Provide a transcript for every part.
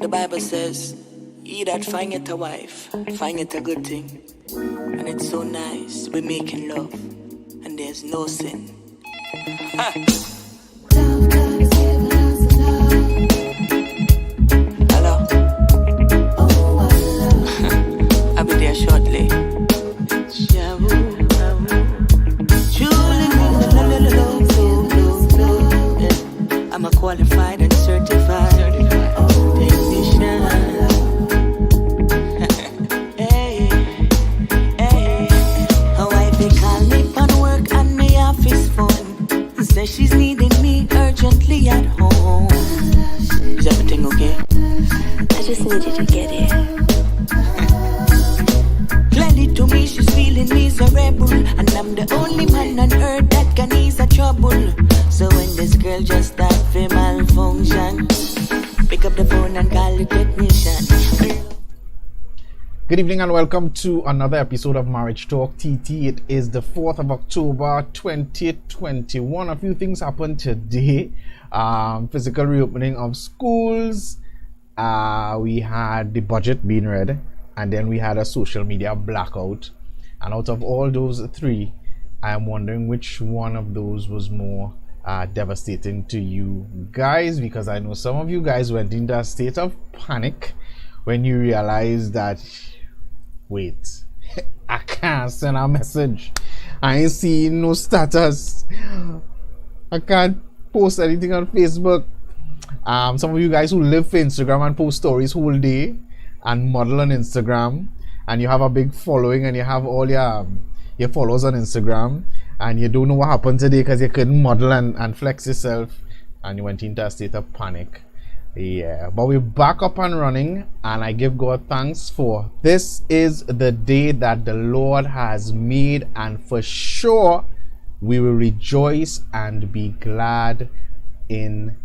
The Bible says, he that findeth a wife, findeth a good thing. And it's so nice, we're making love, and there's no sin. Hello. I'll be there shortly. I'm a qualified and certified technician. Hey, hey. A wifey call me on work and me office phone. Says she's needing me urgently at home. Is everything okay? I just need you to get here. Clearly to me she's feeling miserable, and I'm the only man on earth that can ease her trouble. So when this girl just start to malfunction, pick up the phone and call the technician. Good evening and welcome to another episode of Marriage Talk TT. It is the 4th of October 2021. A few things happened today. Physical reopening of schools. We had the budget being read, and then we had a social media blackout. And out of all those three, I am wondering which one of those was more devastating to you guys, because I know some of you guys went into a state of panic when you realized that, wait, I can't send a message, I ain't seeing no status, I can't post anything on Facebook. Some of you guys who live for Instagram and post stories whole day and model on Instagram, and you have a big following and you have all your followers on Instagram, and you don't know what happened today because you couldn't model and flex yourself, and you went into a state of panic. Yeah, but we're back up and running, and I give God thanks for this is the day that the Lord has made, and for sure we will rejoice and be glad in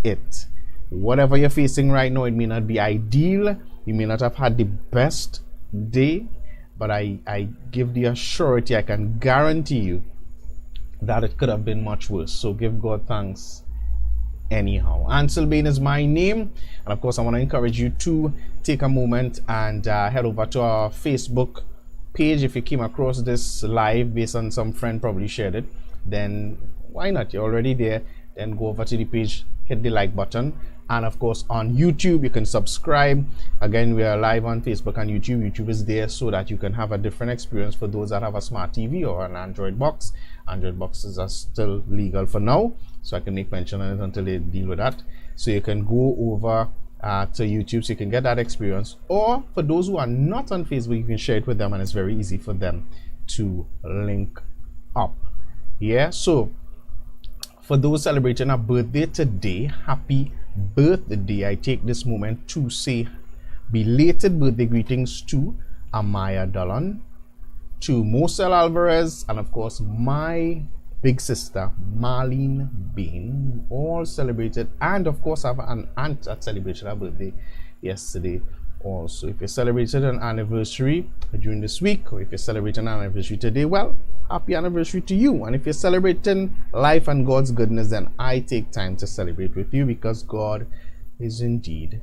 it. Whatever you're facing right now, it may not be ideal, you may not have had the best day, but I give the assurity, I can guarantee you that it could have been much worse. So give God thanks anyhow. Ansel Bain is my name, and of course I want to encourage you to take a moment and head over to our Facebook page. If you came across this live based on some friend probably shared it, then why not? You're already there. Then go over to the page, hit the like button, and of course on YouTube you can subscribe. Again, we are live on Facebook and YouTube. YouTube is there so that you can have a different experience for those that have a smart TV or an Android box. Android boxes are still legal for now, so I can make mention on it until they deal with that. So you can go over to YouTube so you can get that experience, or for those who are not on Facebook, you can share it with them, and it's very easy for them to link up. Yeah, so for those celebrating a birthday today, happy birthday. I take this moment to say belated birthday greetings to Amaya Dolan, to Mosel Alvarez, and of course my big sister Marlene Bain, all celebrated, and of course I have an aunt that celebrated her birthday yesterday also. If you celebrated an anniversary during this week, or if you're celebrating an anniversary today, well, happy anniversary to you. And if you're celebrating life and God's goodness, then I take time to celebrate with you, because God is indeed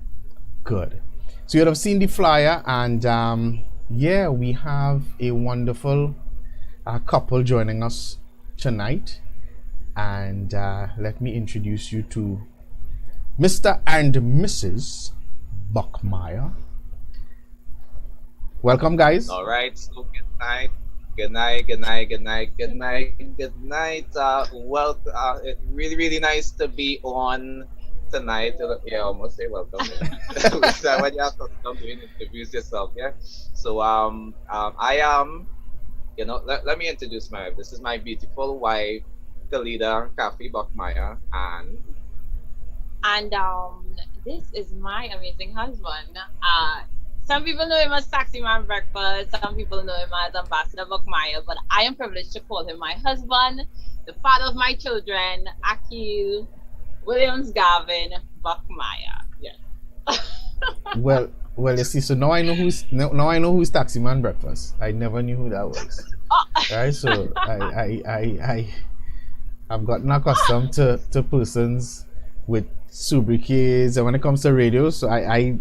good. So you'd have seen the flyer, and yeah, we have a wonderful couple joining us tonight, and let me introduce you to Mr. and Mrs. Buckmire. Welcome, guys. All right, so good night. Good night, good night, good night, good night, good night. Well, it's really, really nice to be on tonight. Yeah, I almost say welcome. When you have to come to introduce yourself, yeah. So, I am, let me introduce my wife. This is my beautiful wife, Kalida Kathy Buckmire, and this is my amazing husband. Some people know him as Taxi Man Breakfast. Some people know him as Ambassador Buckmire, but I am privileged to call him my husband, the father of my children, Akil Williams Gavin Buckmire. Yes. Well, you see, so now I know who's Taxi Man Breakfast. I never knew who that was. Right, so I've gotten accustomed to persons with sobriquets, and when it comes to radio, so I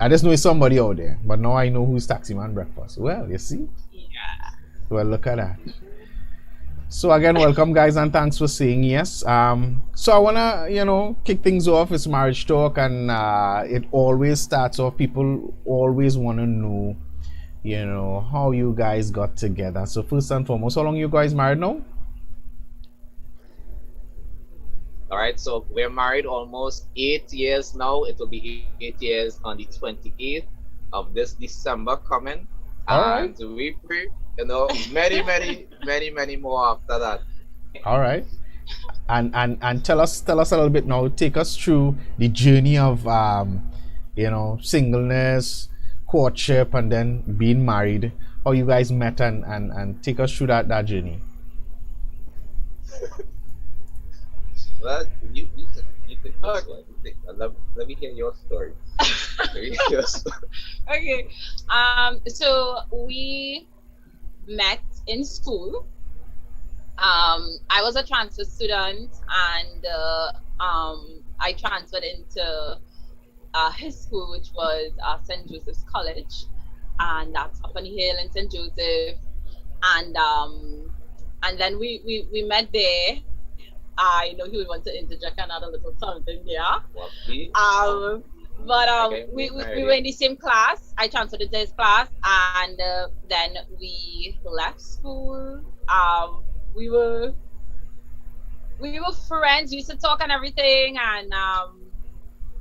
just know it's somebody out there, but now I know who's Taximan Breakfast. Well, you see? Yeah. Well, look at that. So again, welcome guys, and thanks for saying yes. So I wanna, kick things off. It's marriage talk, and it always starts off. People always wanna know, how you guys got together. So first and foremost, how long you guys married now? All right, so we're married almost 8 years now. It will be 8 years on the 28th of this December coming. All right. And we pray, many, many, many, many more after that. All right. And tell us a little bit now. Take us through the journey of singleness, courtship, and then being married. How you guys met, and take us through that journey. Well, you take this one. Let me hear your story. Okay. So we met in school. I was a transfer student, and I transferred into his school, which was St. Joseph's College, and that's up on the hill in St. Joseph. And then we met there. I know he would want to interject another little something there. We were in the same class. I transferred into his class, and then we left school. We were friends. We used to talk and everything, and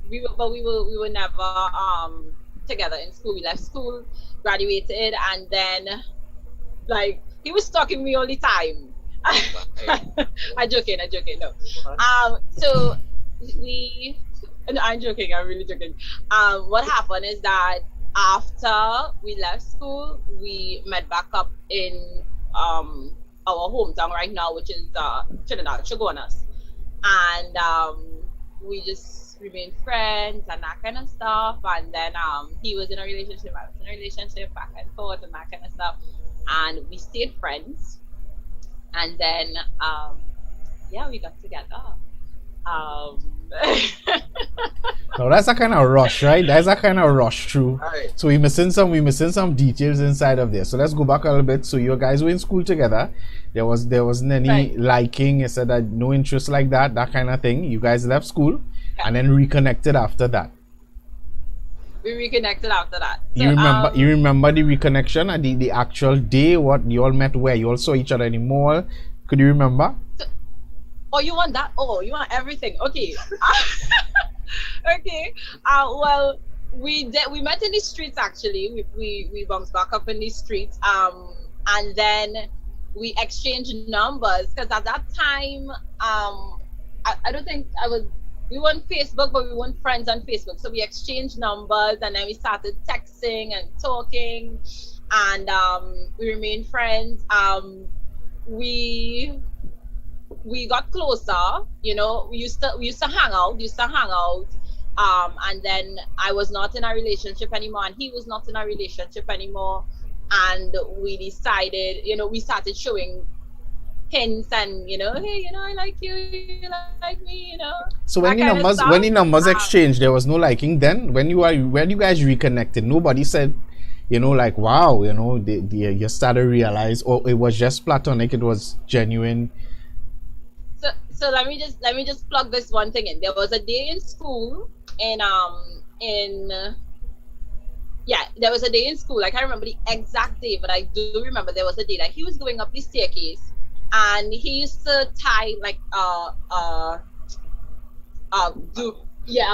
we were never together in school. We left school, graduated, and then he was stalking me all the time. I'm joking. No. So no, I'm joking. I'm really joking. What happened is that after we left school, we met back up in our hometown right now, which is Trinidad, Chaguanas, and we just remained friends and that kind of stuff. And then he was in a relationship, I was in a relationship, back and forth and that kind of stuff, and we stayed friends. And then, we got together. No, that's a kind of rush, right? That's a kind of rush through. Right. So we missing some details inside of there. So let's go back a little bit. So you guys were in school together. There wasn't any liking. You said that no interest like that kind of thing. You guys left school and then reconnected after that. We reconnected after that. So, you remember the reconnection and the actual day? What you all met? Where you all saw each other in the mall? Could you remember? You want that? You want everything? Okay. Okay. Well, we met in the streets actually. We bounced back up in the streets. And then we exchanged numbers because at that time, I don't think we weren't Facebook, but we weren't friends on Facebook. So we exchanged numbers, and then we started texting and talking, and we remained friends. We got closer, we used to hang out, and then I was not in a relationship anymore, and he was not in a relationship anymore, and we decided, we started showing hints and hey, I like you, you like me, So when the numbers exchanged, there was no liking. Then when you guys reconnected, nobody said wow, you started to realize, or it was just platonic, it was genuine. So let me just plug this one thing in. There was a day in school there was a day in school. I can't remember the exact day, but I do remember there was a day that he was going up the staircase, and he used to tie a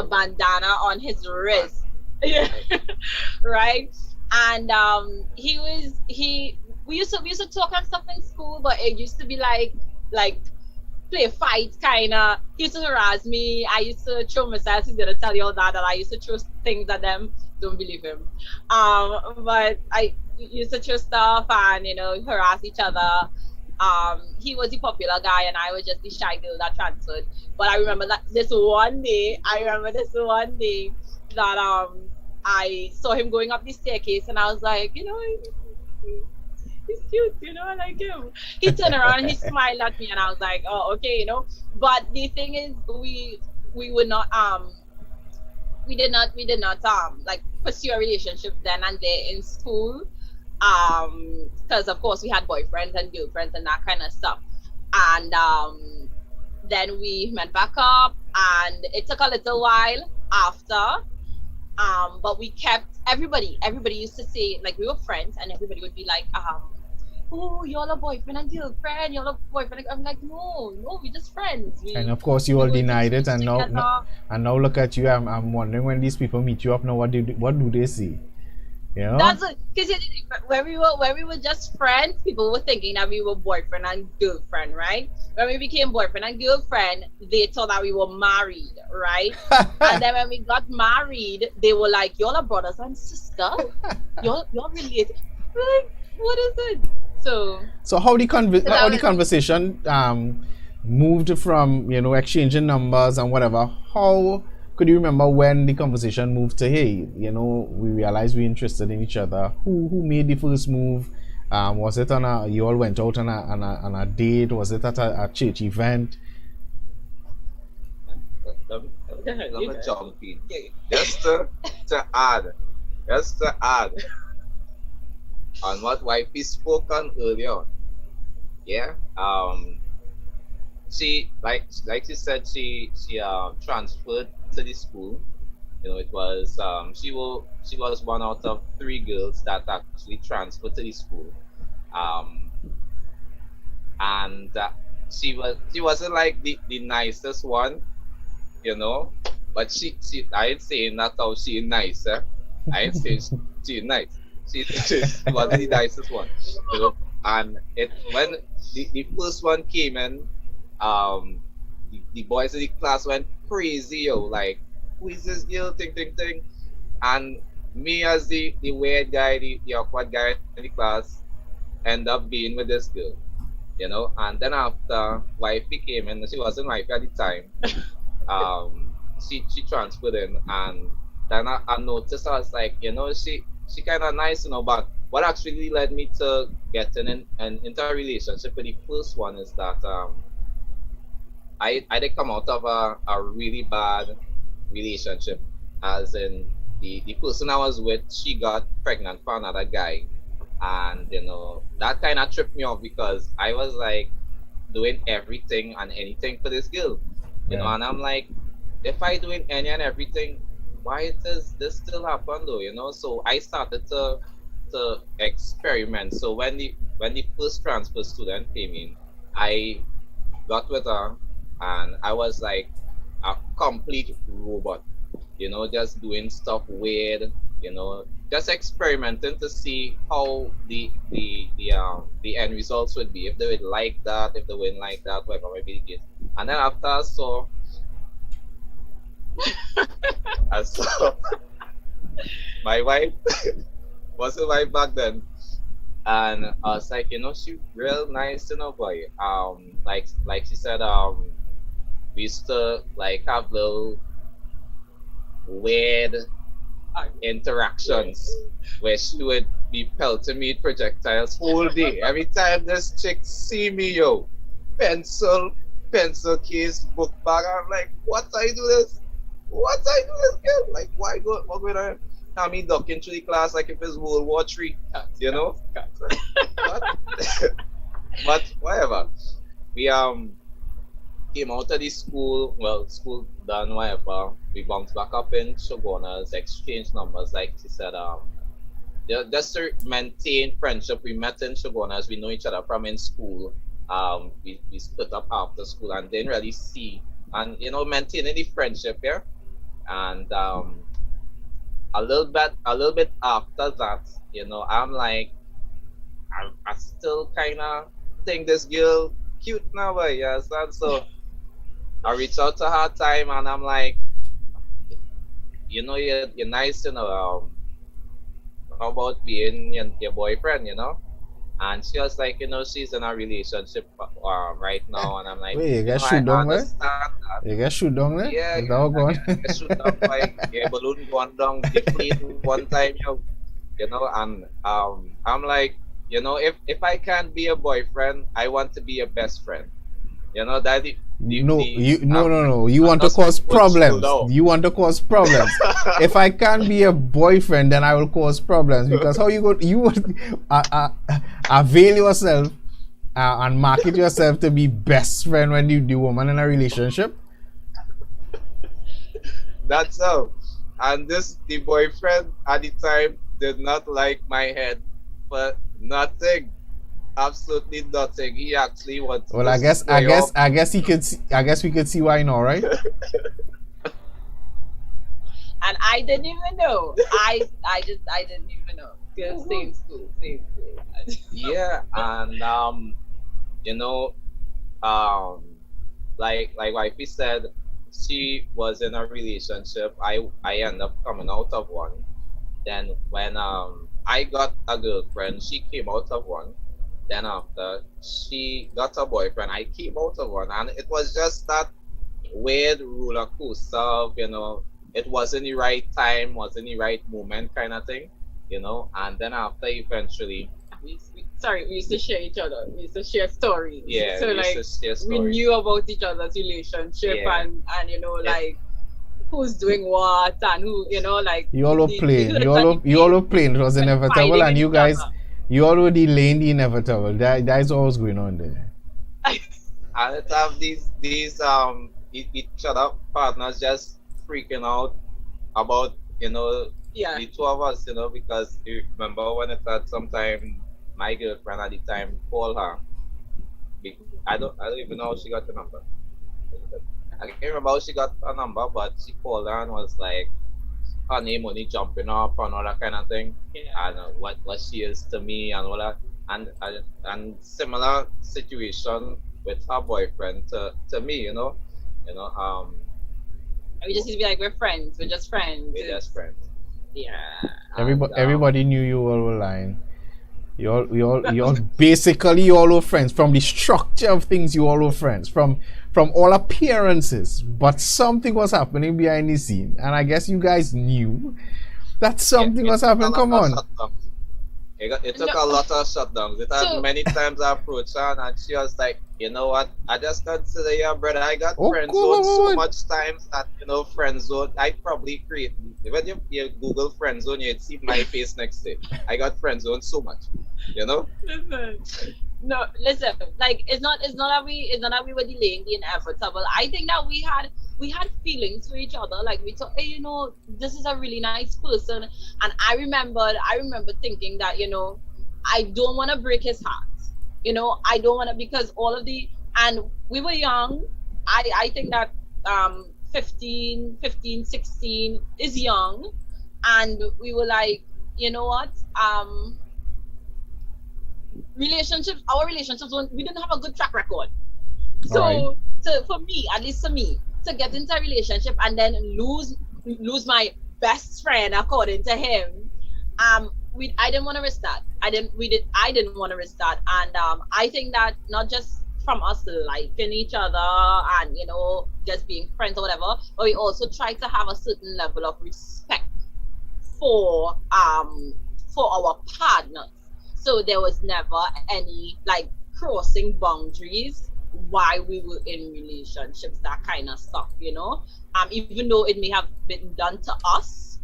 bandana on his wrist. Right? And we used to talk and stuff in school, but it used to be like play fights kinda. He used to harass me. I used to throw myself. He's gonna tell you all that I used to throw things at them. Don't believe him. But I used to throw stuff and harass each other. He was the popular guy and I was just the shy girl that transferred. But I remember this one day that I saw him going up the staircase and I was like, he's cute, I like him. He turned around and he smiled at me and I was like, oh, okay, But the thing is, we would not we did not like pursue a relationship then and there in school, because of course we had boyfriends and girlfriends and that kind of stuff. And then we met back up, and it took a little while after, but we kept everybody used to say, like, we were friends, and everybody would be like, oh, you're a boyfriend and girlfriend, you're a boyfriend. I'm like, no, we're just friends. And of course, you we all go to denied it, schools and now, together. and now look at you. I'm wondering, when these people meet you up now, what do they see? You know? That's because when we were just friends, people were thinking that we were boyfriend and girlfriend, right? When we became boyfriend and girlfriend, they thought that we were married, right? And then when we got married, they were like, "Y'all are brothers and sister. You're related." We're like, what is it? So how the that was- conversation moved from, exchanging numbers and whatever? How could you remember when the conversation moved to, hey, we realized we're interested in each other? Who made the first move? Was it you all went out on a date? Was it at a church event? Let me jump in. Just to add, just to add on what Wifey spoke on earlier. Yeah. She, like she said, she transferred to the school. It was she was one out of three girls that actually transferred to the school. Um, and she wasn't like the nicest one, but she I ain't saying that how she nicer. I ain't saying she nice. She wasn't the nicest one, And when the first one came in, the boys in the class went crazy, like, who is this girl? Ting. And me, as the weird guy, the awkward guy in the class, end up being with this girl, And then after Wifey came in, she wasn't Wifey at the time. She transferred in, and then I noticed, I was like, she kind of nice, but what actually led me to getting into a relationship with the first one is that I did come out of a really bad relationship, as in the person I was with, she got pregnant for another guy. And that kind of tripped me off, because I was like doing everything and anything for this girl, Yeah. and I'm like, if I doing any and everything, why does this still happen though? So I started to experiment. So when the first transfer student came in, I got with her, and I was like a complete robot, just doing stuff weird, just experimenting to see how the end results would be, if they would like that, if they wouldn't like that, whatever might be the case. And then after I saw my wife was a wife back then, and I was like, she real nice, boy. Like she said, we used to like have little weird interactions where she would be pelting me with projectiles whole day. Every time this chick see me, pencil case, book bag, I'm like, what I do this? Girl? Like, what going on? Now me ducking through the class like if it's World War III, but, but whatever. We came out of the school, school done, whatever. We bounced back up in Shogunas, exchanged numbers, like she said. Just to maintain friendship, we met in Shogunas. We know each other from in school. We split up after school and didn't really see, and maintaining the friendship, yeah. And a little bit after that, I'm like, I still kind of think this girl cute now, but yes, and so I reach out to her time, and I'm like, you're nice, how about being your boyfriend, And she was like, she's in a relationship right now, and I'm like, Wait, you get I shoot down there? understand that. You get shoot down there? Yeah, Is that all going? I shoot down like balloon going down, deflate one time, and I'm like, if I can't be a boyfriend, I want to be a best friend. You know that No, you no I'm no no. You want to just cause would slow problems. down. You want to cause problems. If I can't be a boyfriend, then I will cause problems because how you go? You would avail yourself and market yourself to be best friend when you the woman in a relationship. That's how. And this the boyfriend at the time did not like my head for nothing. Absolutely nothing. He actually wanted Well, to square off. I guess he could. I guess we could see why now, right? And I didn't even know. I didn't even know. 'Cause same school, same school. Yeah, and you know, um like wifey said, she was in a relationship. I ended up coming out of one. Then when I got a girlfriend, she came out of one. Then after she got a boyfriend, I came out of one, and it was just that weird roller coaster of, it wasn't the right time, wasn't the right moment kind of thing, and then after eventually, Sorry, we used to share each other. We used to share stories. yeah, So we used like to share we stories. knew about each other's relationship Yeah. and It, like who's doing what and who like You all were the playing. hurt and the You all pain were playing. It was inevitable, confiding and in you each guys, other. you already delaying the inevitable. That is always going on there. and it have each other partners just freaking out about Yeah. the two of us, because you remember when it had sometime my girlfriend at the time called her. I don't even know how she got the number. I can't remember how she got a number, but she called her and was like, her name only jumping up and all that kind of thing, Yeah. and what she is to me and all that, and similar situation with her boyfriend to me, you know, um, We just used to be like we're friends. We're just friends. we're just friends, Yeah. and Everybody knew you all were lying. You all basically you all were friends from the structure of things. You all were friends from all appearances, but something was happening behind the scene, and I guess you guys knew that yeah, something it was took a happening. lot Come of on. shutdowns. It took No. a lot of shutdowns. It had So many times I approached her and she was like, you know what? I just consider you, brother. I got Oh, friend go, zone so go, go. much times that friend zone. I probably create when you Google friend zone, you'd see my face next to it. I got friend zone so much, you know. listen. No, listen. Like it's not that we were delaying the inevitable. I think that we had feelings for each other. Like we thought, hey, this is a really nice person. And I remember thinking that, I don't want to break his heart. I don't want to, because all of the, and we were young. I think that 15, 16 is young. And we were like, you know what? Our relationships, we didn't have a good track record. All right. So for me, at least for me, to get into a relationship and then lose my best friend according to him, I didn't want to risk that. I didn't want to risk that. And I think that not just from us liking each other and just being friends or whatever, but we also try to have a certain level of respect for um for our partners. So there was never any like crossing boundaries while we were in relationships, that kind of stuff. Even though it may have been done to us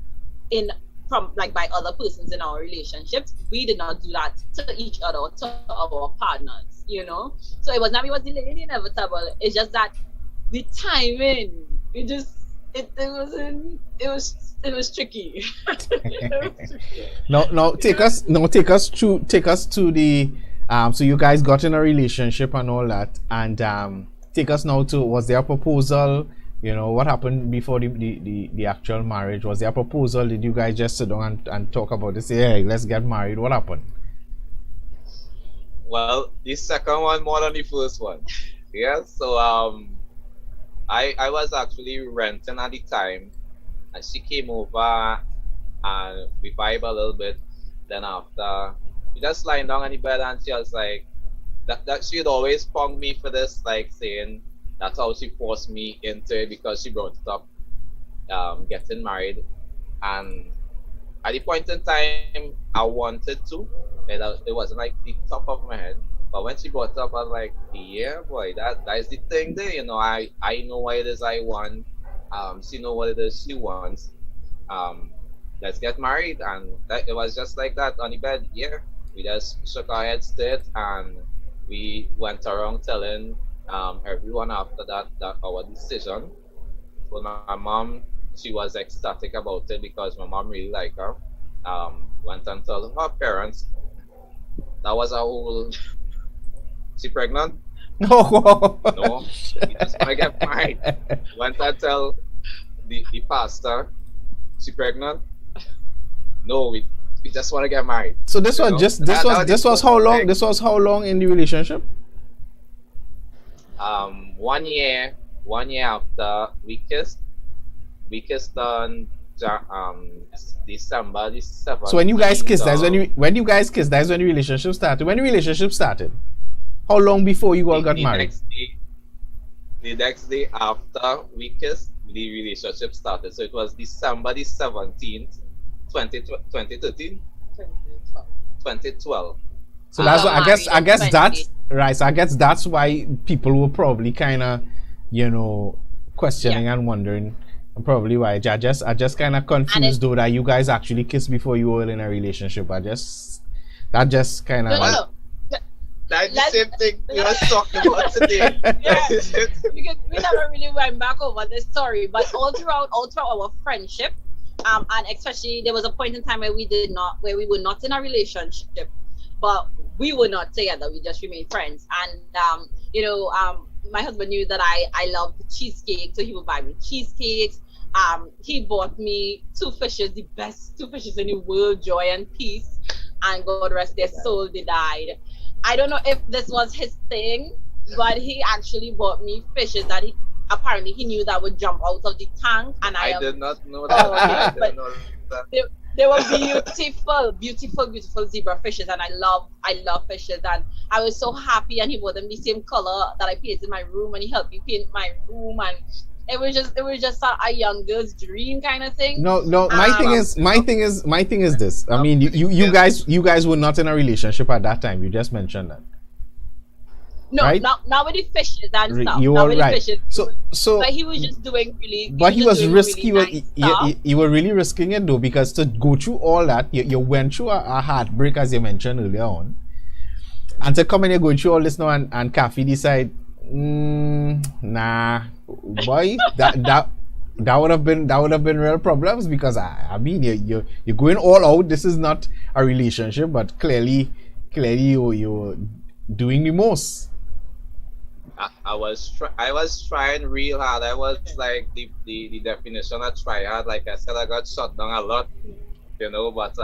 in from like by other persons in our relationships, we did not do that to each other or to our partners. So it was not, it was inevitable. It's just that the timing, it was tricky. It was tricky. Now take us to the so you guys got in a relationship and all that, and take us now to, was there a proposal? What happened before the actual marriage? Was there a proposal? Did you guys just sit down and talk about it, say, hey, let's get married? What happened? Well, the second one more than the first one. Yeah. So I was actually renting at the time, and she came over and we vibe a little bit. Then after, we just lying down on the bed, and she was like, that she'd always punk me for this, like saying that's how she forced me into it because she brought it up, getting married. And at the point in time, I wanted to. It wasn't like the top of my head. But when she brought up, I was like, yeah, boy, that is the thing there. I know what it is I want. She know what it is she wants. Um, let's get married, and it was just like that on the bed. Yeah, we just shook our heads straight, and we went around telling everyone after that our decision. Well, my mom, she was ecstatic about it because my mom really liked her. Went and told her parents. That was a whole. She pregnant? No. No. We just want to get married. Went and tell the pastor. She pregnant? No. We just want to get married. So this was just this was how long? thing. This was how long in the relationship? 1 year after we kissed. We kissed on December the 7th. So when you guys kissed, that's when you guys kissed, that's when the relationship started. When the relationship started, how long before you all got married? The next day after we kissed, the relationship started. So it was December the 17th, 2013, 2012. So that's what, I guess married that's right. So I guess that's why people were probably kind of, questioning and wondering. Probably why I just kind of confused though that you guys actually kissed before you were in a relationship. That just kind of No. That's the same thing we were talking about today. Yeah, because we never really went back over the story, but all throughout our friendship, and especially there was a point in time where we were not in a relationship, but we were not together. We just remained friends, and my husband knew that I loved cheesecake, so he would buy me cheesecakes. He bought me two fishes, the best two fishes in the world, Joy and Peace, and God rest their soul, they died. I don't know if this was his thing, but he actually bought me fishes that he knew that would jump out of the tank, and I did not know that. Oh, I but didn't know that. they were beautiful zebra fishes, and I love fishes, and I was so happy. And he bought them the same color that I painted my room, and he helped me paint my room, and it was just a young girl's dream kind of thing. No. My thing is this. I mean, you guys were not in a relationship at that time. You just mentioned that. No, right? not with the fishes and stuff. You not are with the right. fishes. So But he was just doing really. But he was risky. Really nice You were really risking it though, because to go through all that, you went through a heartbreak, as you mentioned earlier on, and to come in here going through all this now, and Kathy decide, nah, boy, that would have been real problems, because I mean you're going all out. This is not a relationship, but clearly you're doing the most. I was trying real hard. I was like the definition of try hard. Like I said, I got shut down a lot, but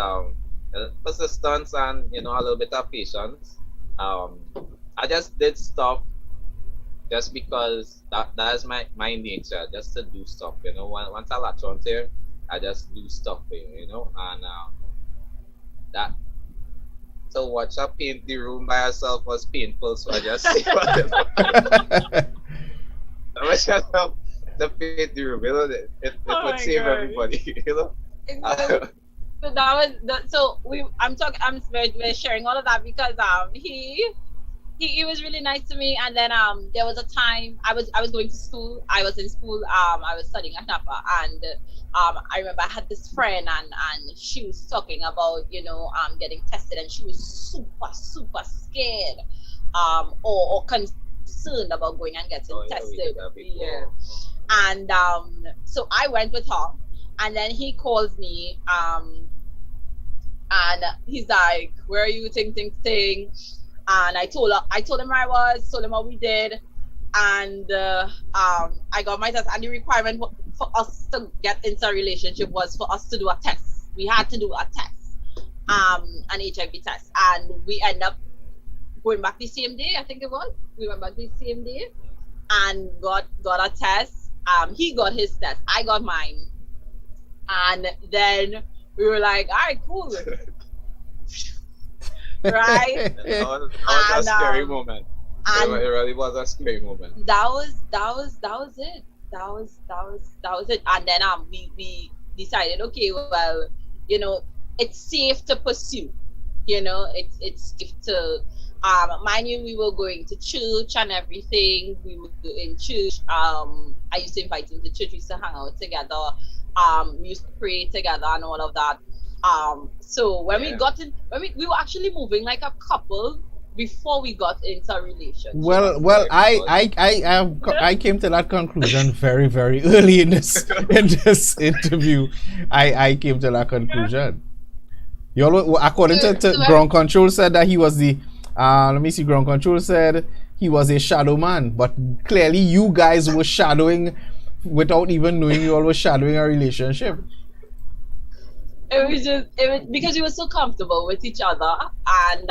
persistence and a little bit of patience. I just did stuff just because that is my nature, just to do stuff. Once I latch on to it, I just do stuff, and that. So watch her paint the room by herself was painful, so I just see I was just help to paint the room, it would save everybody, So that was so we're sharing all of that because he was really nice to me, and then there was a time I was going to school. I was in school. I was studying at Napa, and I remember I had this friend, and she was talking about getting tested, and she was super scared, or concerned about going and getting tested. Yeah. And so I went with her, and then he calls me, and he's like, "Where are you? Ting." And I told him where I was, told him what we did, and I got my test. And the requirement for us to get into a relationship was for us to do a test. We had to do a test, an HIV test, and we end up going back the same day. I think it was. We went back the same day and got a test. He got his test. I got mine, and then we were like, "All right, cool." Right? That was a scary moment. It really was a scary moment. That was it. That was it. And then we decided, okay, well, it's safe to pursue. It's safe to Mind you, we were going to church and everything. We were in church. I used to invite him to church. We used to hang out together. We used to pray together and all of that. So when we Yeah. got in, when we were actually moving like a couple before we got into a relationship. Well, I came to that conclusion very, very early in this interview. I came to that conclusion. You all, according to Ground Control said that he was the let me see, Ground Control said he was a shadow man, but clearly you guys were shadowing without even knowing you all were shadowing a relationship. It was because we were so comfortable with each other, and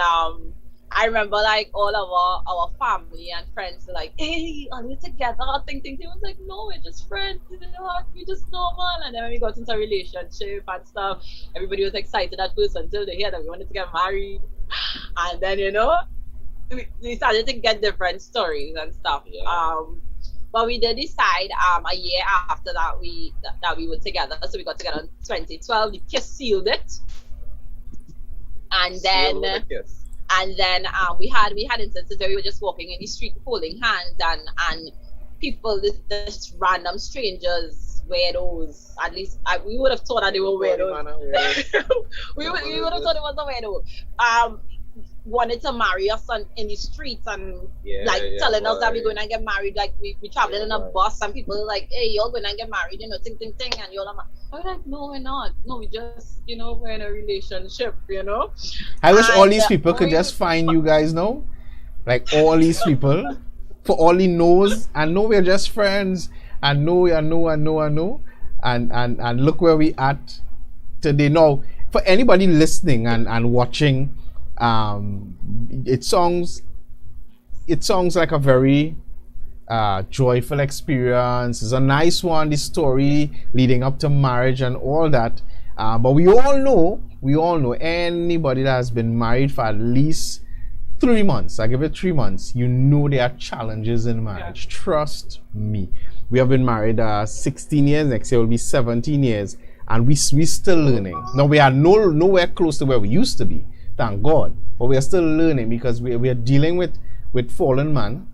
I remember like all of our family and friends were like, "Hey, are we together?" Think. They was like, "No, we're just friends. You know, we just normal." And then when we got into a relationship and stuff, everybody was excited at first until they heard that we wanted to get married, and then we started to get different stories and stuff. Yeah. But we did decide a year after that we were together. So we got together in 2012. The kiss sealed it, and Seal then with a kiss. we had instances where we were just walking in the street holding hands, and people, this random strangers, weirdos. At least we would have thought that they were weirdos. we would have thought it was a weirdo. Wanted to marry us in the streets and telling us that we're going to get married. Like we traveling in a bus and people are like, "Hey, you're going to get married, ting, and you're like, I'm like, "No, we're not. No, we just, we're in a relationship, I wish all these And, people could just find you guys now. Like all these people, for all he knows, and know we're just friends, and know, and look where we at today. Now, for anybody listening and watching, it sounds like a very joyful experience. It's a nice one, the story leading up to marriage and all that. But we all know anybody that has been married for at least 3 months, I give it 3 months, there are challenges in marriage. Trust me. We have been married 16 years, next year will be 17 years, and we still learning. Now we are nowhere close to where we used to be, thank God, but we are still learning because we are dealing with fallen man.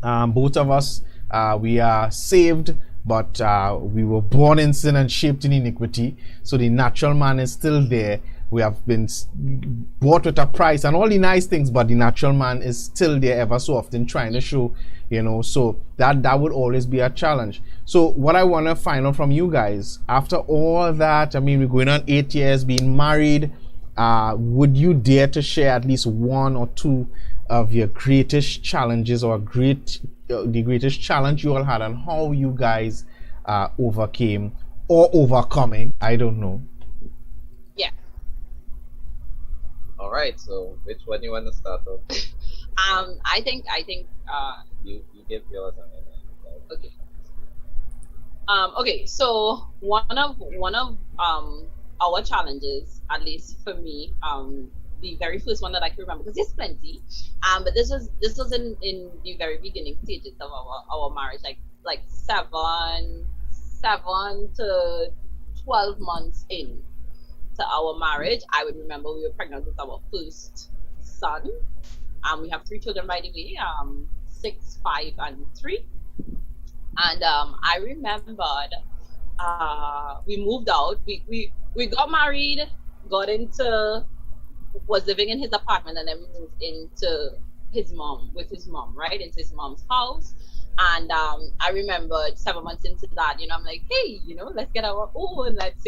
Both of us, we are saved, but we were born in sin and shaped in iniquity, so the natural man is still there. We have been bought with a price and all the nice things, but the natural man is still there ever so often trying to show, so that would always be a challenge. So what I want to find out from you guys, after all that, I mean, we're going on 8 years being married, would you dare to share at least one or two of your greatest challenges, or the greatest challenge you all had, and how you guys overcame or overcoming? I don't know. yeah. All right. So which one you want to start off? I think You give yours. okay. Okay, so one of our challenges, at least for me, the very first one that I can remember, because there's plenty, but this was in the very beginning stages of our marriage, like 7 to 12 months in to our marriage. I would remember we were pregnant with our first son. We have 3 children, by the way, 6, 5, and 3. And I remembered we moved out. We got married, was living in his apartment, and then we moved into with his mom, right? Into his mom's house. And I remembered 7 months into that, I'm like, hey, let's get our own, let's,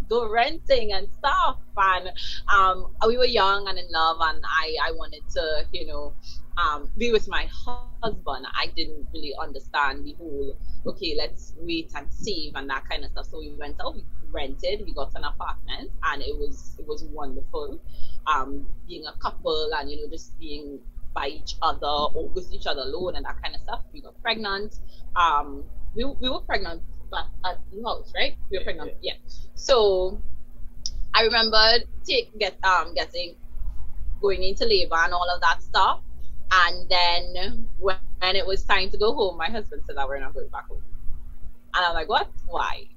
go renting and stuff. And we were young and in love, and I wanted to, be with my husband. I didn't really understand the whole, okay, let's wait and save and that kind of stuff. So we went out, we rented, we got an apartment, and it was wonderful. Being a couple and, just being by each other or with each other alone and that kind of stuff. We got pregnant. We were pregnant at the house, right? We were pregnant, yeah. So I remember going into labor and all of that stuff. And then when it was time to go home, my husband said that we're not going back home. And I'm like, what? Why?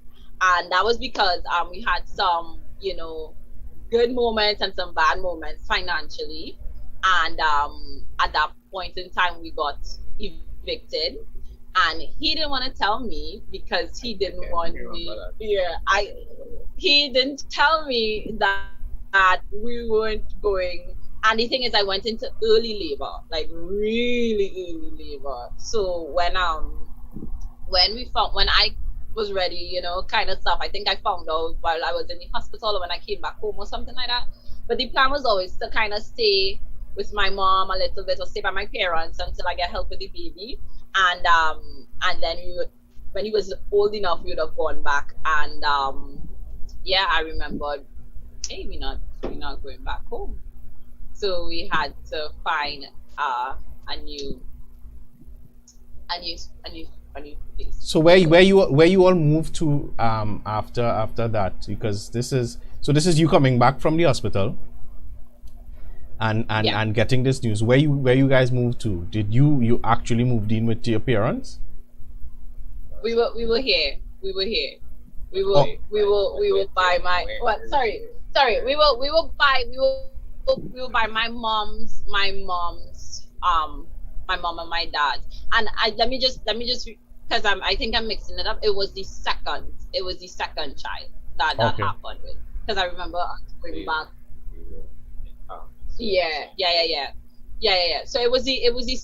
And that was because we had some, good moments and some bad moments financially. And at that point in time, we got evicted, and he didn't want to tell me because he didn't want me. Yeah, he didn't tell me that we weren't going. And the thing is, I went into early labor, like really early labor. So when we found when I was ready, kind of stuff. I think I found out while I was in the hospital or when I came back home or something like that. But the plan was always to kind of stay with my mom a little bit or stay by my parents until I get help with the baby. And then when he was old enough, we would have gone back. And yeah, I remembered, hey, we're not going back home. So we had to find a new a new a new a new place. So where you all moved to after that, because this is you coming back from the hospital Yeah. and getting this news. Where you guys moved to? Did you actually moved in with your parents? We were here. We were here. We were Oh. we will buy my what? Sorry. We will buy my mom and my dad. And let me just because I think I'm mixing it up. It was the second child that Okay. happened with, because I remember us going back. Yeah. So it was the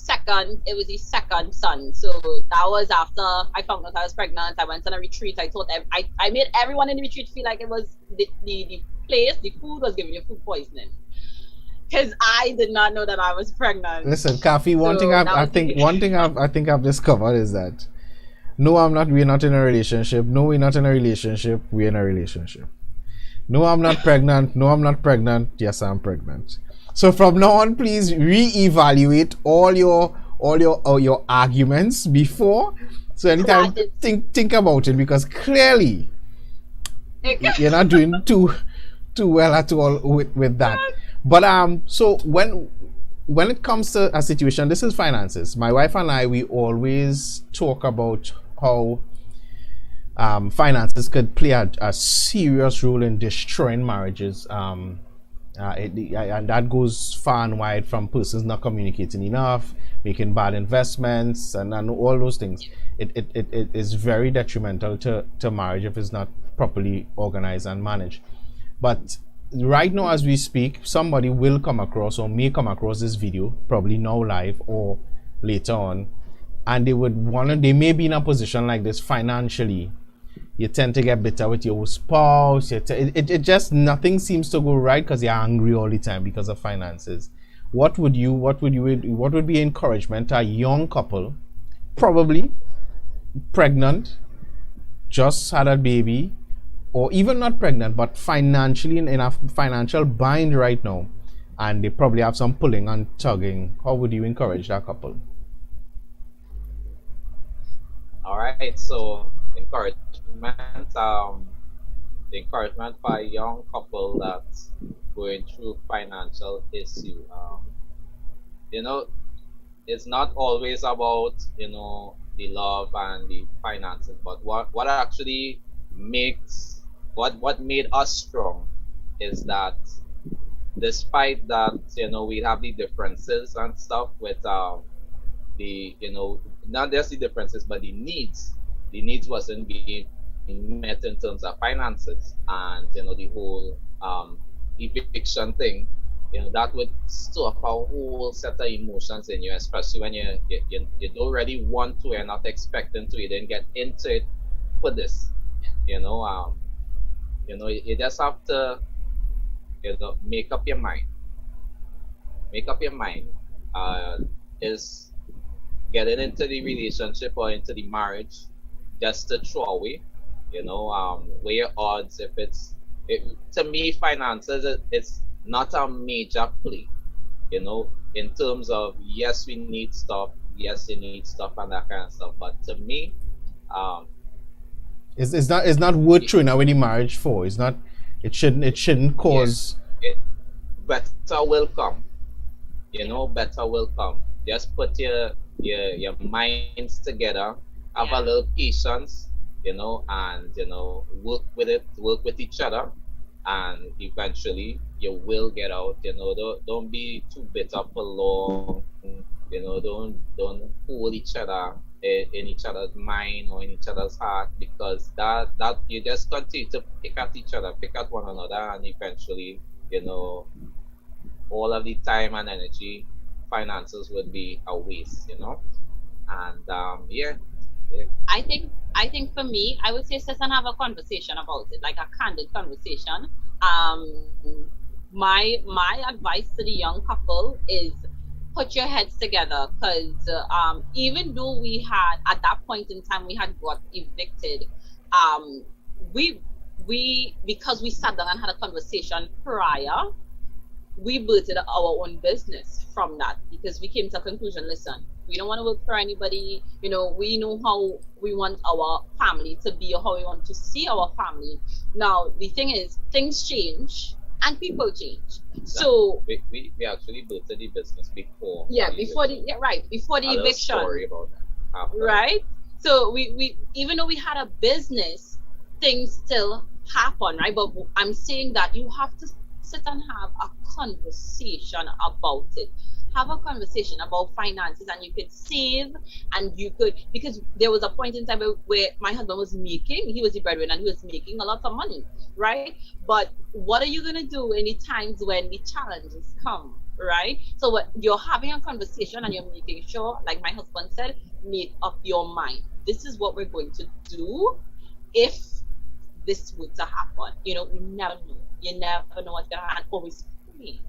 second son. So that was after I found out I was pregnant. I went on a retreat. I made everyone in the retreat feel like it was the place, the food was giving you food poisoning. Because I did not know that I was pregnant. Listen, Kafi. One So thing that I was think one thing I've discovered is that no, I'm not. We're not in a relationship. No, we're not in a relationship. We're in a relationship. No, I'm not pregnant. No, I'm not pregnant. Yes, I'm pregnant. So from now on, please reevaluate all your arguments before. So anytime, think about it, because clearly you're not doing too well at all with that. But so when it comes to a situation, this is finances. My wife and I, we always talk about how finances could play a serious role in destroying marriages. And that goes far and wide, from persons not communicating enough, making bad investments, and all those things. It is very detrimental to marriage if it's not properly organized and managed. But right now, as we speak, somebody will come across or may come across this video, probably now live or later on, and they may be in a position like this financially. You tend to get bitter with your spouse. It just, nothing seems to go right because you're angry all the time because of finances. What would be encouragement to a young couple, probably pregnant, just had a baby, or even not pregnant but financially in a financial bind right now, and they probably have some pulling and tugging? How would you encourage that couple? All right, so encouragement. The encouragement for a young couple that's going through financial issue. You know, it's not always about the love and the finances, but what actually makes what made us strong is that despite that, we have the differences and stuff with the not just the differences but the needs wasn't being met in terms of finances, and the whole eviction thing, that would stir up a whole set of emotions in you, especially when you don't really want to, and not expecting to, you then get into it for this. You just have to make up your mind. Make up your mind. Is getting into the relationship or into the marriage just to throw away, weigh your odds. To me, finances, it's not a major play, in terms of, yes, we need stuff, yes, you need stuff and that kind of stuff. But to me, It's not worth throwing away the marriage for. It shouldn't cause. it, better will come. Better will come. Just put your minds together, have a little patience, and work with each other, and eventually you will get out. Don't be too bitter for long. Don't hold each other in each other's mind or in each other's heart, because that you just continue to pick at each other, pick at one another, and eventually, you know, all of the time and energy, finances would be a waste. And yeah, yeah, I think for me, I would say sit and have a conversation about it, like a candid conversation. My advice to the young couple is put your heads together, because even though we had at that point in time we had got evicted, um, we because we sat down and had a conversation prior, we booted our own business from that, because we came to a conclusion. Listen, we don't want to work for anybody. We know how we want our family to be, or how we want to see our family. Now the thing is, things change and people change. exactly. So We actually built the business before yeah, the before the eviction. yeah, right, before the A little story eviction, about that after. right? So we even though we had a business, things still happen, right? But I'm saying that you have to sit and have a conversation about it. Have a conversation about finances, and you could save, and you could, because there was a point in time where my husband was making, he was the breadwinner, and he was making a lot of money, right? But what are you gonna do in the times when the challenges come, right? So what you're having a conversation, and you're making sure, like my husband said, make up your mind. This is what we're going to do if this were to happen. We never know. You never know what's gonna happen. And always pray.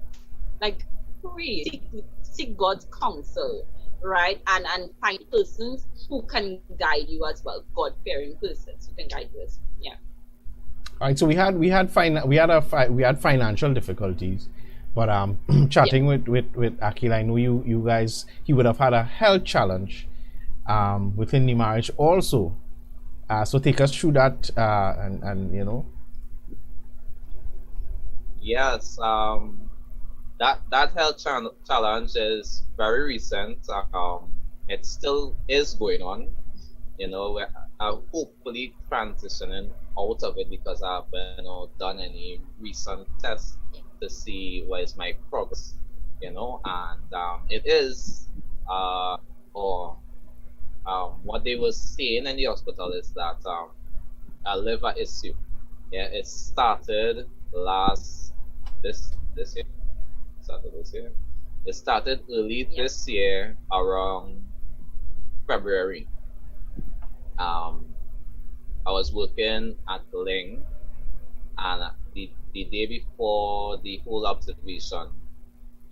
Like pray. Seek God's counsel, right? And find persons who can guide you as well. God fearing persons who can guide you as well. Yeah. All right, so we had financial difficulties, but Yeah. chatting with Akil, I know you guys, he would have had a health challenge within the marriage also. So take us through that, and Yes, that challenge is very recent. It still is going on. I'm hopefully transitioning out of it, because I haven't done any recent tests to see what is my progress. And it is, or what they were saying in the hospital is that a liver issue. Yeah, it started last this year. Started this year. It started early Yeah. this year around February. Um, I was working at Ling, and the day before the whole observation,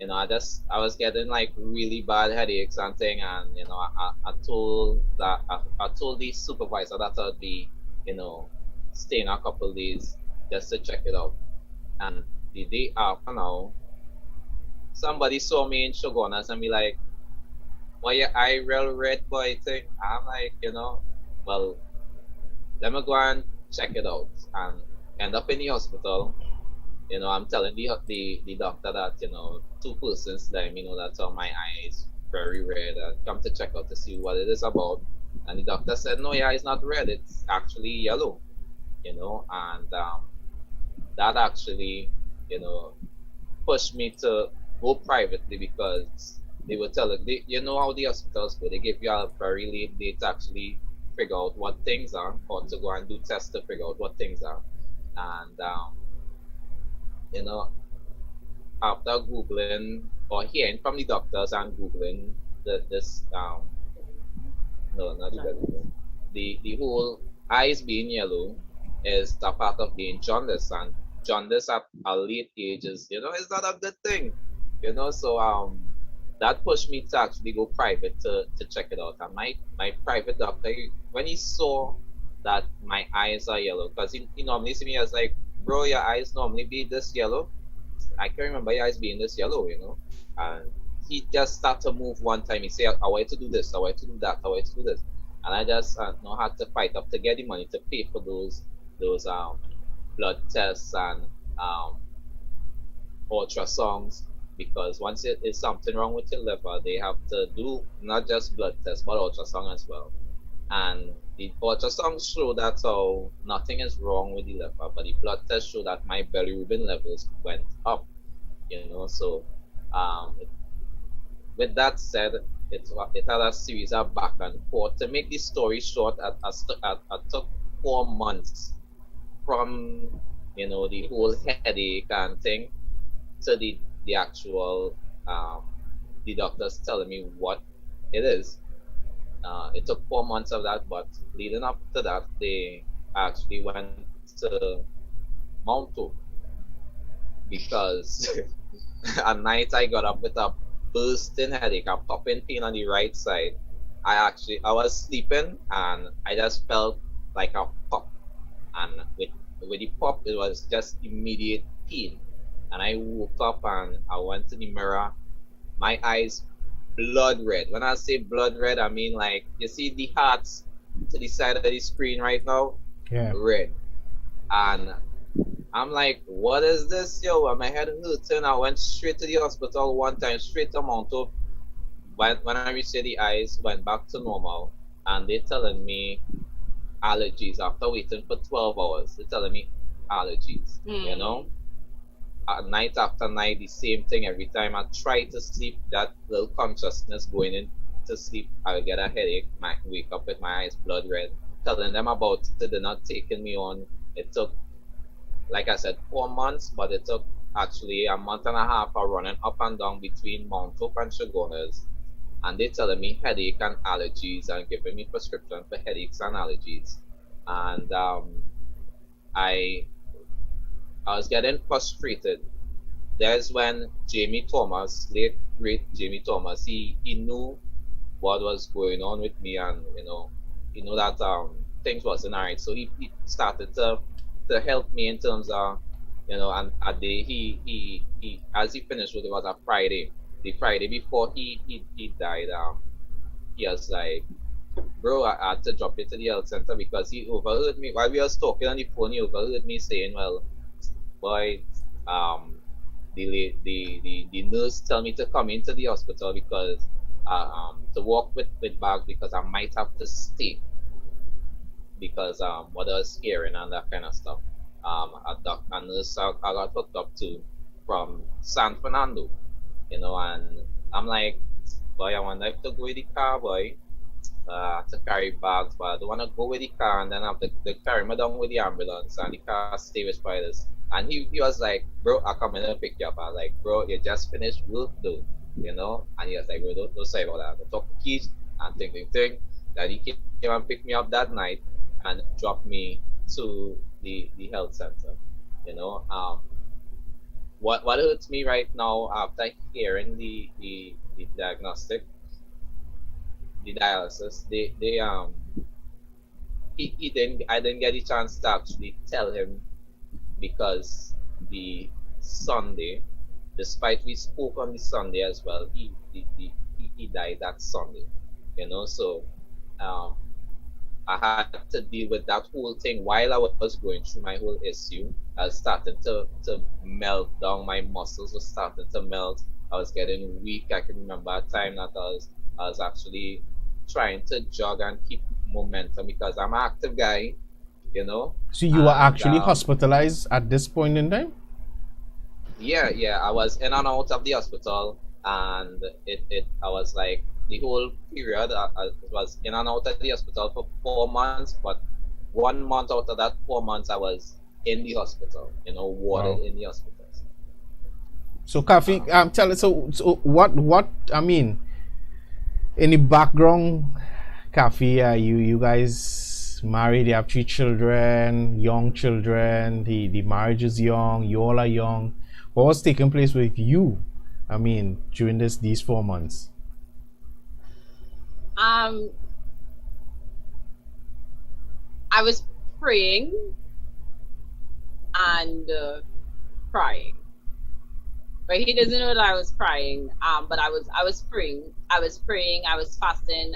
I was getting like really bad headaches and thing, and I told the supervisor that I'd be, you know, staying a couple days just to check it out. And the day after now, somebody saw me in Shogunas and be like, "Why your eye real red, boy?" Thing. I'm like, well, let me go and check it out, and end up in the hospital. I'm telling the doctor that two persons let me know that my eye is very red. I come to check out to see what it is about, and the doctor said, "No, yeah, it's not red. It's actually yellow." And that actually you know pushed me to go privately, because they were telling how the hospitals go. They give you a very late date to actually figure out what things are, or to go and do tests to figure out what things are. And you know after googling, or hearing from the doctors and googling this no, not the belly button. The whole eyes being yellow is a part of being jaundice, and jaundice at a late age is not a good thing. So that pushed me to actually go private to check it out. And my private doctor, when he saw that my eyes are yellow, because he normally see me as like, bro, your eyes normally be this yellow. I can remember your eyes being this yellow. And he just started to move one time. He said, I want you to do this, I want you to do that, I want you to do this. And I just had to fight up to get the money to pay for those blood tests and um, ultrasounds, because once it is something wrong with your liver, they have to do not just blood tests but ultrasound as well. and the ultrasound showed that so nothing is wrong with the liver, but the blood test showed that my bilirubin levels went up. So it, with that said, it had a series of back and forth. To make the story short, I took 4 months from the whole headache and thing to the actual the doctors telling me what it is. It took 4 months of that, but leading up to that, they actually went to Mount Hope because at night I got up with a bursting headache, a popping pain on the right side. I was sleeping and I just felt like a pop, and with the pop it was just immediate pain, and I woke up and I went to the mirror. My eyes blood red. When I say blood red, I mean like you see the hearts to the side of the screen right now, Yeah. red. And I'm like, what is this, yo? And my head hurting. I went straight to the hospital one time, straight to Mount Hope. When I reached there, the eyes went back to normal, and they telling me allergies after waiting for 12 hours. They're telling me allergies, night after night, the same thing every time I try to sleep. That little consciousness going into sleep, I'll get a headache, might wake up with my eyes blood red. Telling them about it, they're not taking me on. It took, like I said, 4 months, but it took actually a month and a half of running up and down between Mount Hope and Chagonas. And they telling me headache and allergies and giving me prescription for headaches and allergies. And I I was getting frustrated. There's when Jamie Thomas, late great Jamie Thomas, he knew what was going on with me, and he knew that things wasn't alright. So he started to help me in terms of and a day he as he finished with it was a Friday. The Friday before he died, he was like, bro, I had to drop you to the health center because he overheard me while we was talking on the phone. He overheard me saying, well, boy, um, the nurse tell me to come into the hospital because to walk with bags because I might have to stay because what I was hearing and that kind of stuff. A nurse I got hooked up to from San Fernando, and I'm like, boy, I wonder if to go with the car, boy, to carry bags, but I don't want to go with the car and then have to carry me down with the ambulance and the car stay with spiders. And he was like, bro, I'll come in and pick you up. I was like, bro, you just finished work though, And he was like, bro, don't say about that. I talk to Keith and think. That he came and picked me up that night and dropped me to the health center. You know, um, what hurts me right now after hearing the diagnostic, the dialysis, he didn't I didn't get a chance to actually tell him because the Sunday, despite we spoke on the Sunday as well, he died that Sunday. So um I had to deal with that whole thing while I was going through my whole issue. I was starting to melt down, my muscles were starting to melt. I was getting weak. I can remember a time that I was actually trying to jog and keep momentum because I'm an active guy, So you were and actually hospitalized at this point in time? yeah, I was in and out of the hospital, and I was like the whole period I was in and out of the hospital for 4 months, but 1 month out of that 4 months I was in the hospital, warded Wow. in the hospital. So Kafi, tell us, so what I mean, in the background, Kafi, you guys married, you have 3 children, young children, the marriage is young, you all are young. What was taking place with you, I mean, during these 4 months? Um, I was praying and crying, but he doesn't know that I was crying. But I was praying. I was praying. I was fasting.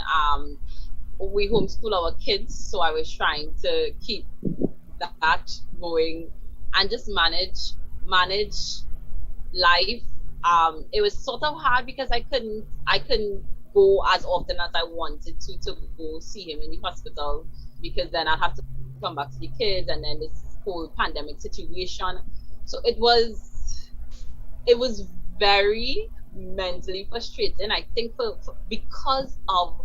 We homeschool our kids, so I was trying to keep that going and just manage life. It was sort of hard because I couldn't go as often as I wanted to go see him in the hospital, because then I'd have to come back to the kids, and then this whole pandemic situation. So it was very mentally frustrating. I think for because of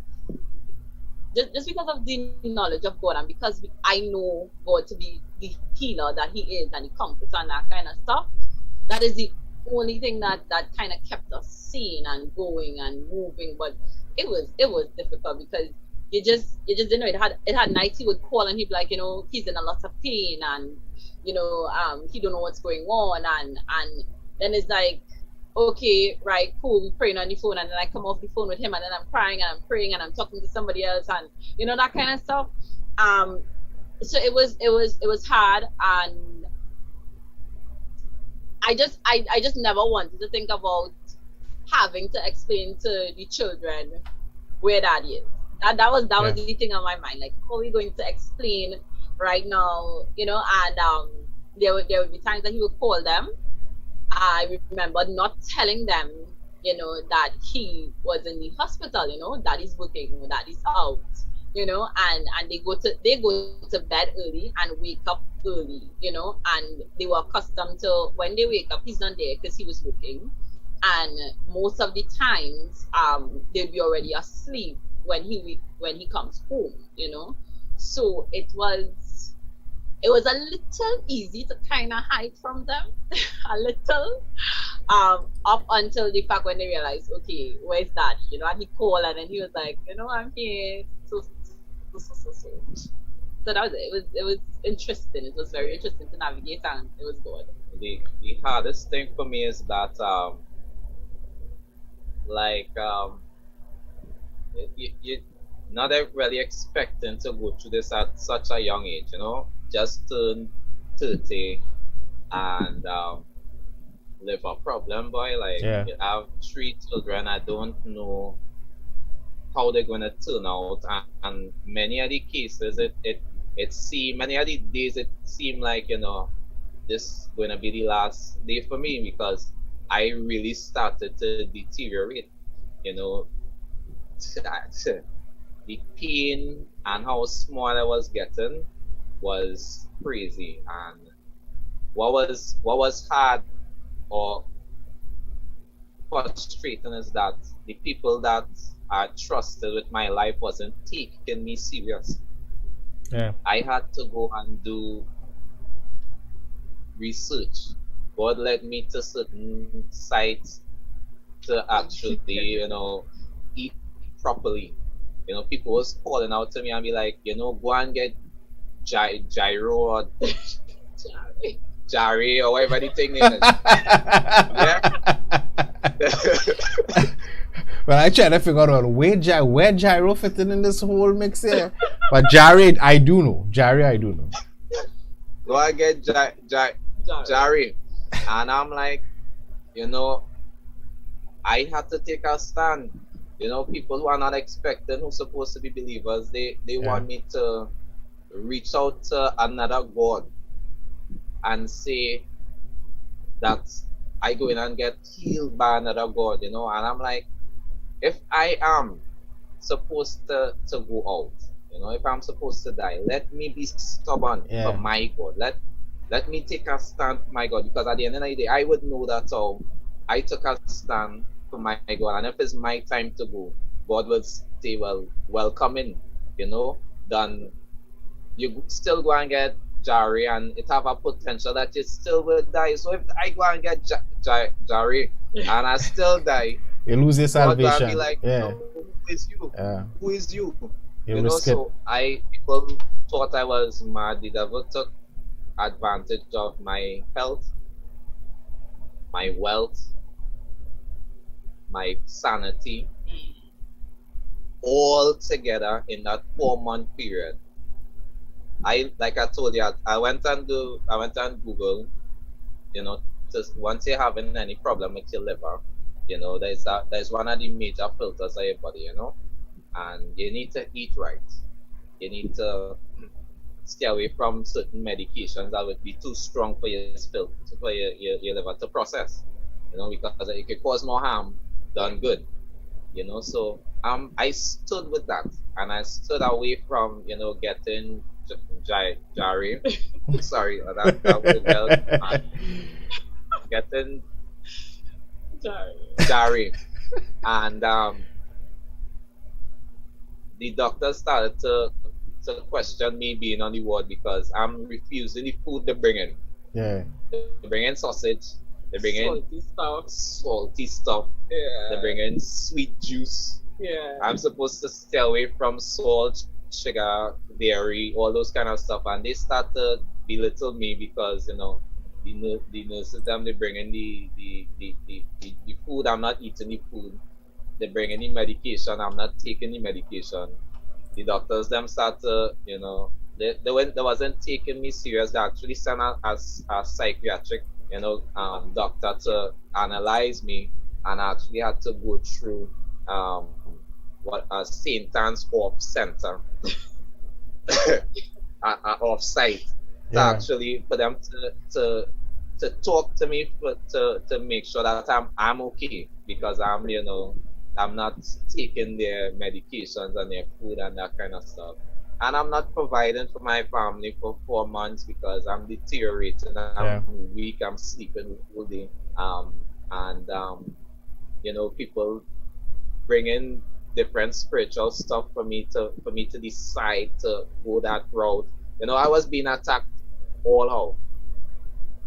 just because of the knowledge of God, and because I know God to be the healer that He is, and the comforter and that kind of stuff. That is the only thing that kind of kept us sane and going and moving. But it was difficult because you just didn't know. It had nights he would call and he'd be like, he's in a lot of pain, and he don't know what's going on, and then it's like, okay, right, cool, we praying on the phone, and then I come off the phone with him, and then I'm crying and I'm praying and I'm talking to somebody else, and that kind of stuff. um so it was hard, and I just never wanted to think about having to explain to the children where that is. That was Yeah. the thing on my mind. Like, how are we going to explain right now? And there would be times that he would call them. I remember not telling them, that he was in the hospital, that he's working, that he's out, and they go to bed early and wake up early, and they were accustomed to when they wake up, he's not there because he was working, and most of the times, they'll be already asleep when he comes home, So it was a little easy to kind of hide from them, a little, up until the fact when they realized, okay, where's that? And he called, and then he was like, I'm here. So that was it. It was interesting. It was very interesting to navigate, and it was good. The hardest thing for me is that like you not really expecting to go through this at such a young age, just turned 30 and live a problem, boy. Like, Yeah. you have three children. I don't know how they're gonna turn out, and many of the cases, many of the days it seemed like, this gonna be the last day for me, because I really started to deteriorate. You know, the pain and how small I was getting was crazy. And what was hard or frustrating is that the people that I trusted with my life wasn't taking me serious. Yeah. I had to go and do research. God led me to certain sites to actually, eat properly. People was calling out to me and be like, go and get gyro or Jari or whatever the thing is. Yeah. Well, I try to figure out where gyro fitting in this whole mix here. But Jari, I do know. Go and get Jari. And I'm like, I had to take a stand. People who are not expecting, who's supposed to be believers, they want me to reach out to another God and say that I go in and get healed by another God, and I'm like, if I am supposed to go out, if I'm supposed to die, let me be stubborn for my God. Let me take a stand for my God, because at the end of the day, I would know that I took a stand for my God, and if it's my time to go, God will say, well, welcome in, then you still go and get Jari, and it have a potential that you still will die. So if I go and get Jari and I still die, you lose your God will salvation. be like, who is you? Yeah. Who is you? You risk it. So people thought I was mad. The devil took advantage of my health, my wealth, my sanity, all together in that 4-month period. Like I told you, I went and Google, just once you're having any problem with your liver, there's one of the major filters of your body, and you need to eat right. You need to stay away from certain medications that would be too strong for your for your liver to process, because it could cause more harm than good. So I stood with that, and I stood away from getting jari. Sorry, that word there, getting Sorry. jari, and the doctor started to question me being on the ward because I'm refusing the food they bring in. Yeah. They bring in sausage, they bring in Salty stuff. salty stuff, they Yeah. bring in sweet juice. Yeah. I'm supposed to stay away from salt, sugar, dairy, all those kind of stuff, and they start to belittle me because the nurses them they bring in the food. I'm not eating the food. They bring in the medication. I'm not taking the medication. The doctors them start to they wasn't taking me serious. They actually sent a psychiatric doctor to analyze me, and I actually had to go through um what a St. Anne's Off Center off site to Yeah. actually for them to talk to me to make sure that I'm okay because I'm not taking their medications and their food and that kind of stuff. And I'm not providing for my family for 4 months because I'm deteriorating, I'm Yeah. weak, I'm sleeping the whole day. And people bring in different spiritual stuff for me to decide to go that route. I was being attacked all out.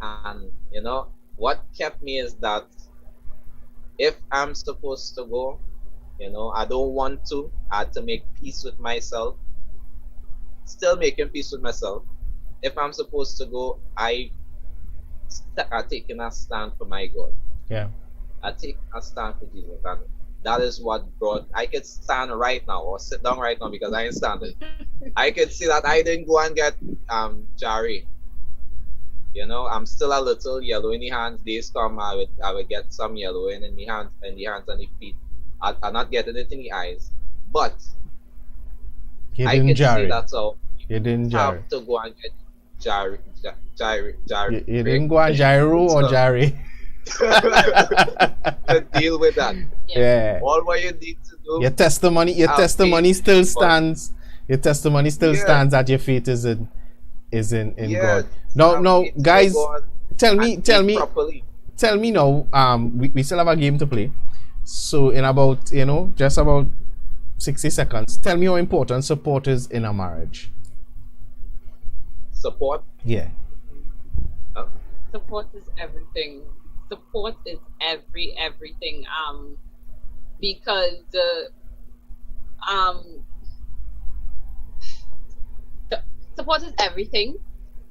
And what kept me is that if I'm supposed to go, I don't want to. I had to make peace with myself. Still making peace with myself. If I'm supposed to go, I taking a stand for my God. Yeah. I take a stand for Jesus, and that is what brought. I could stand right now or sit down right now because I ain't standing. I could see that I didn't go and get Jari. I'm still a little yellow in the hands. Days come, I would get some yellow in the hands and the feet. I'm not getting it in the eyes, but You I didn't could see jar it. that so You didn't jar it. have to go and get Jari, You didn't go on gyro or to, Jari. to deal with that. Yeah. All what you need to do. Your testimony Have faith still in God. stands. Your testimony still Yeah, stands that your faith is in yeah. God. Now, Have now, faith in your guys, God tell and me, tell eat me, properly. tell me now. We still have a game to play. So in about just about 60 seconds, tell me how important support is in a marriage. Support. Yeah. Uh, Support is everything. Support is everything. Because um support is everything.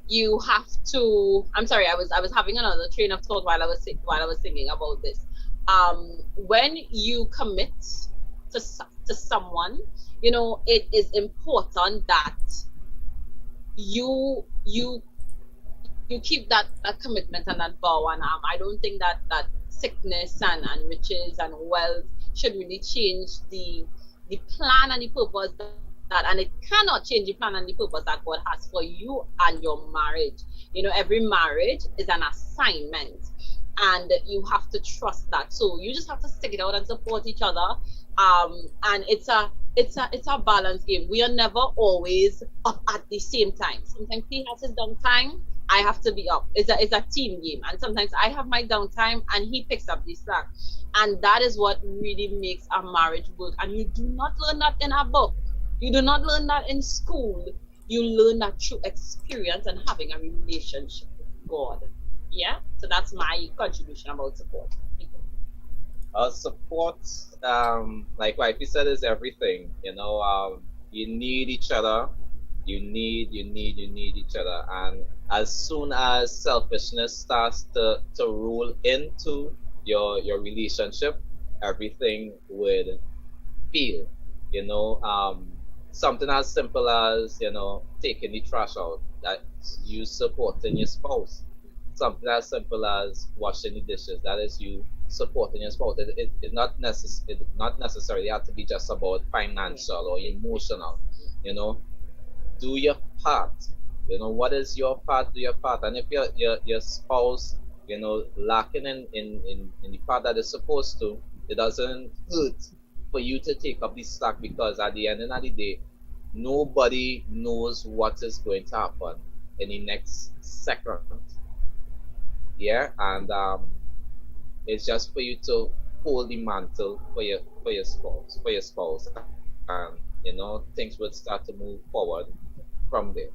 You have to. I'm sorry. I was having another train of thought while I was thinking about this. When you commit to someone, it is important that you you keep that commitment and that vow. And I don't think that sickness and riches and wealth should really change the plan and the purpose that, and it cannot change the plan and the purpose that God has for you and your marriage. Every marriage is an assignment, and you have to trust that. So you just have to stick it out and support each other. And it's a balance game. We are never always up at the same time. Sometimes he has his downtime, I have to be up. It's a team game, and sometimes I have my downtime and he picks up the slack. And that is what really makes a marriage work. And you do not learn that in a book. You do not learn that in school. You learn that through experience and having a relationship with God. Yeah. So that's my contribution about support. support, like wifey said, is everything. You need each other. You need each other. And as soon as selfishness starts to rule into your relationship, everything would feel. Something as simple as taking the trash out. That's you supporting your spouse. Something as simple as washing the dishes. That is you supporting your spouse. It not necessarily have to be just about financial or emotional. You know, do your part. What is your part? Do your part. And if your spouse, lacking in the part that is supposed to, it doesn't hurt for you to take up the slack, because at the end of the day, nobody knows what is going to happen in the next second. Yeah, and it's just for you to hold the mantle for your spouse, and things would start to move forward from there.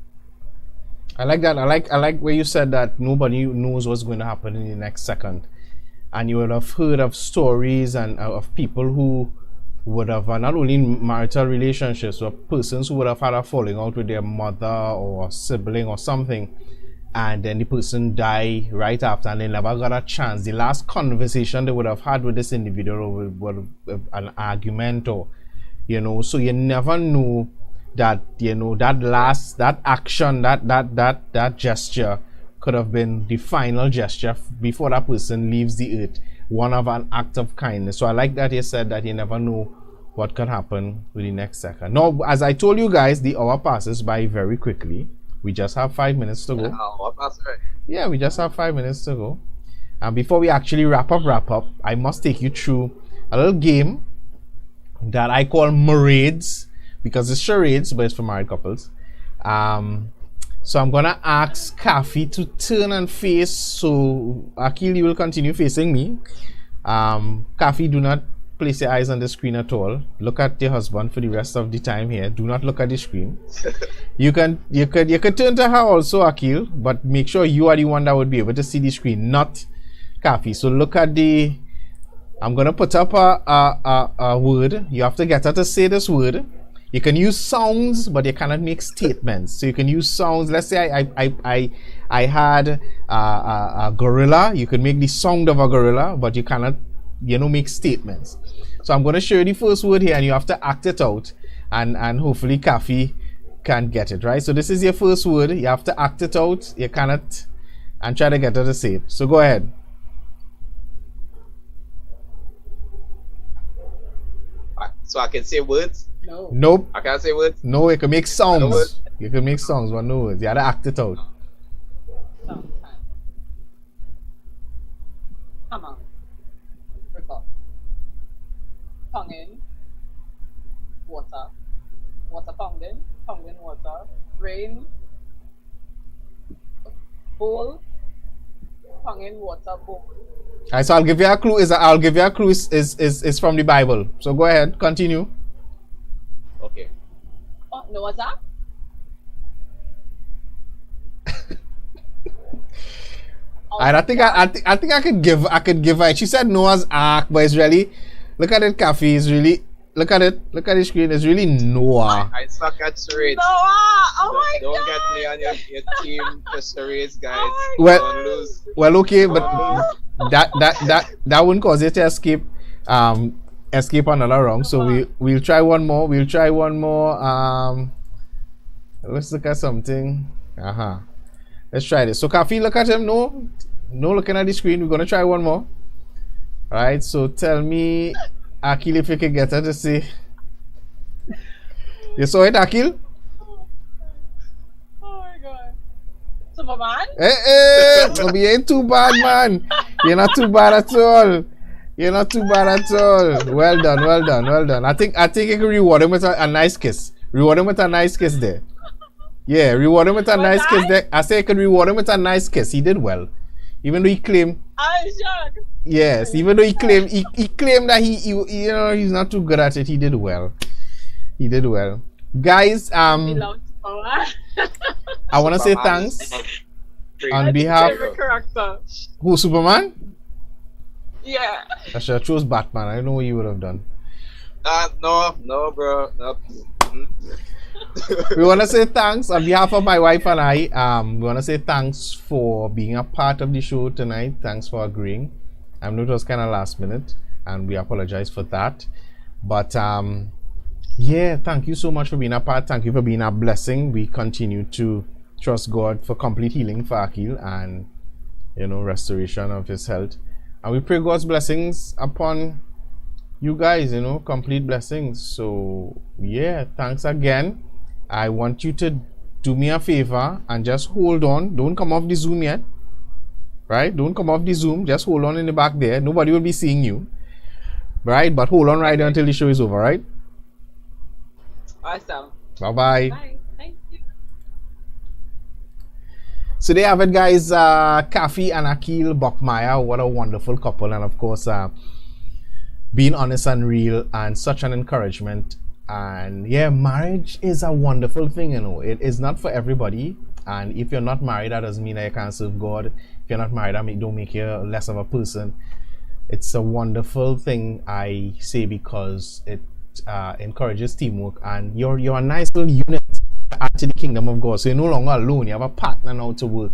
I like that. I like where you said that nobody knows what's going to happen in the next second. And you would have heard of stories and of people who would have not only in marital relationships, but persons who would have had a falling out with their mother or a sibling or something, and then the person die right after, and they never got a chance. The last conversation they would have had with this individual would have an argument, or so you never know that that action, that gesture could have been the final gesture before that person leaves the earth, one of an act of kindness. So I like that you said that you never know what could happen with the next second. Now, as I told you guys, the hour passes by very quickly. We just have 5 minutes to go. Yeah, we just have 5 minutes to go. And before we actually wrap up, I must take you through a little game that I call charades, because it's charades, but it's for married couples. So I'm gonna ask Kafi to turn and face. So Akil, you will continue facing me. Kafi, do not place your eyes on the screen at all. Look at your husband for the rest of the time here. Do not look at the screen. You could turn to her also, Akil, but make sure you are the one that would be able to see the screen, not Kafi. So look at the. I'm gonna put up a word. You have to get her to say this word. You can use sounds, but you cannot make statements. So you can use sounds. Let's say I had a gorilla. You could make the sound of a gorilla, but you cannot, make statements. So I'm going to show you the first word here, and you have to act it out, and hopefully Kafi can get it, right? So this is your first word. You have to act it out. You cannot, and try to get her to say it. So go ahead. So I can say words? No. Nope. I can't say words? No, you can make sounds. You can make sounds, but no words. You have to act it out. Sometime. Come on. Recall. Tongue in. Water. Water pounding. Pounding water. Rain. Bowl. Tongue in water. Bowl. Alright, so I'll give you a clue. Is from the Bible. So go ahead, continue. Okay. Oh, Noah's Ark? I think I could give her. She said Noah's Ark, but it's really, look at it, Kafi. It's really, look at the screen. It's really Noah. I suck at charades. Noah! Oh my Don't god! get me on your team for charades, guys. Oh Well- Don't lose. Well, okay, but that wouldn't cause you to escape another round. So we'll try one more. Let's look at something. Let's try this. So Kafi, look at him. No looking at the screen. We're gonna try one more. Alright, so tell me, Akil, if you can get her to say. You saw it, Akil? Oh my god. Superman? Hey, you ain't too bad, man. You're not too bad at all. Well done. I think you can reward him with a nice kiss. Reward him with a nice kiss there. Yeah, reward him with a nice kiss there. I say you can reward him with a nice kiss. He did well. Even though he claimed. I'm shocked. Yes, even though he claimed that he's not too good at it, he did well. Guys, We love Superman. I wanna say Superman. thanks on behalf Favorite character. who, Superman? Yeah. I should have chose Batman. I don't know what you would have done. No, bro. No. We want to say thanks on behalf of my wife and I. We want to say thanks for being a part of the show tonight. Thanks for agreeing. I know it was kind of last minute, and we apologize for that. But yeah, thank you so much for being a part. Thank you for being a blessing. We continue to trust God for complete healing for Akil and restoration of his health. And we pray God's blessings upon you guys, complete blessings. So yeah, thanks again. I want you to do me a favor and just hold on. Don't come off the Zoom yet. Right? Don't come off the Zoom. Just hold on in the back there. Nobody will be seeing you. right? But hold on right there until the show is over, right? Awesome. Bye-bye. Bye. Thank you. So there you have it, guys. Kathy and Akil Buckmire, what a wonderful couple. And of course, being honest and real and such an encouragement. And yeah, marriage is a wonderful thing, you know. It is not for everybody. And if you're not married, that doesn't mean that you can't serve God. If you're not married, that don't make you less of a person. It's a wonderful thing, I say, because it encourages teamwork, and you're a nice little unit to add to the kingdom of God. So you're no longer alone. You have a partner now to work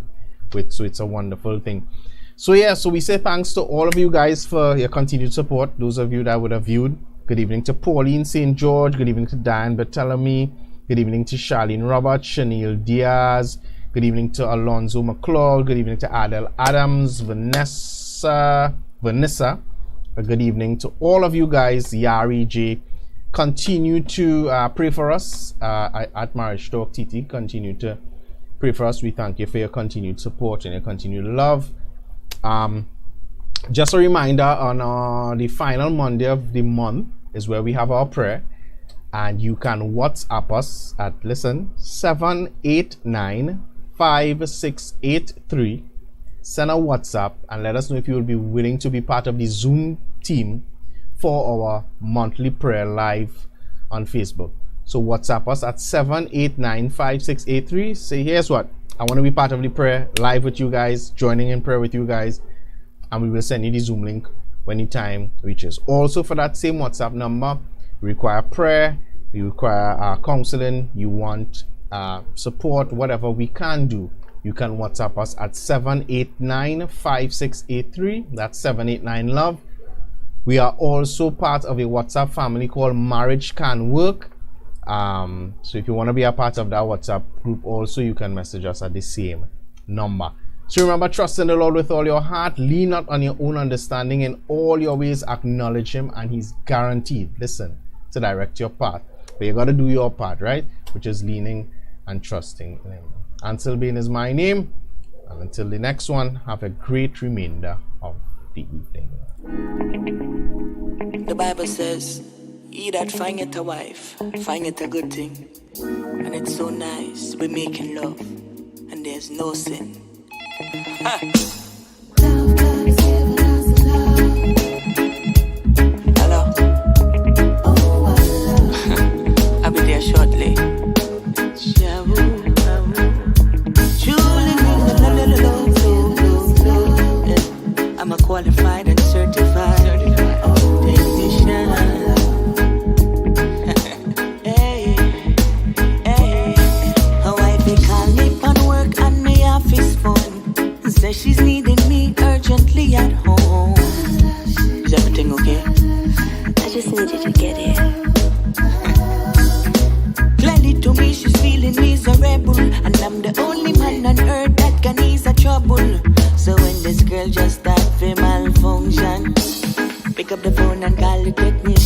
with. So it's a wonderful thing. So yeah, so we say thanks to all of you guys for your continued support. Those of you that would have viewed. Good evening to Pauline St. George. Good evening to Diane Bartholomew. Good evening to Charlene Roberts, Chanel Diaz. Good evening to Alonzo McCloud. Good evening to Adele Adams, Vanessa. A good evening to all of you guys. Yari J. Continue to pray for us at Marriage Talk TT. Continue to pray for us. We thank you for your continued support and your continued love. Just a reminder, on the final Monday of the month is where we have our prayer, and you can WhatsApp us at 789-5683. Send a WhatsApp and let us know if you will be willing to be part of the Zoom team for our monthly prayer live on Facebook. So WhatsApp us at 789-5683. Say, here's what, I want to be part of the prayer live with you guys, joining in prayer with you guys, and we will send you the Zoom link when the time reaches. Also, for that same WhatsApp number, we require prayer, we require counseling, you want support, whatever we can do, you can WhatsApp us at 789-5683. That's 789-LOVE. We are also part of a WhatsApp family called Marriage Can Work. So if you want to be a part of that WhatsApp group also, you can message us at the same number. So remember, trust in the Lord with all your heart. Lean not on your own understanding. In all your ways, acknowledge Him, and He's guaranteed, listen, to direct your path. But you got to do your part, right? Which is leaning and trusting in Him. Ansel Bain is my name. And until the next one, have a great remainder of the evening. The Bible says, he that findeth a wife, findeth a good thing. And it's so nice, we're making love, and there's no sin. Ha! Hello? I'll be there shortly. I'm a qualified and certified technician. Hey, hey. Her wifey call me on work and me office phone. Says she's needing me urgently at home. Is everything okay? I just need you to get here. Clearly to me she's feeling miserable, and I'm the only man on earth that can ease her trouble. So when this girl just start to malfunction, pick up the phone and call the technician.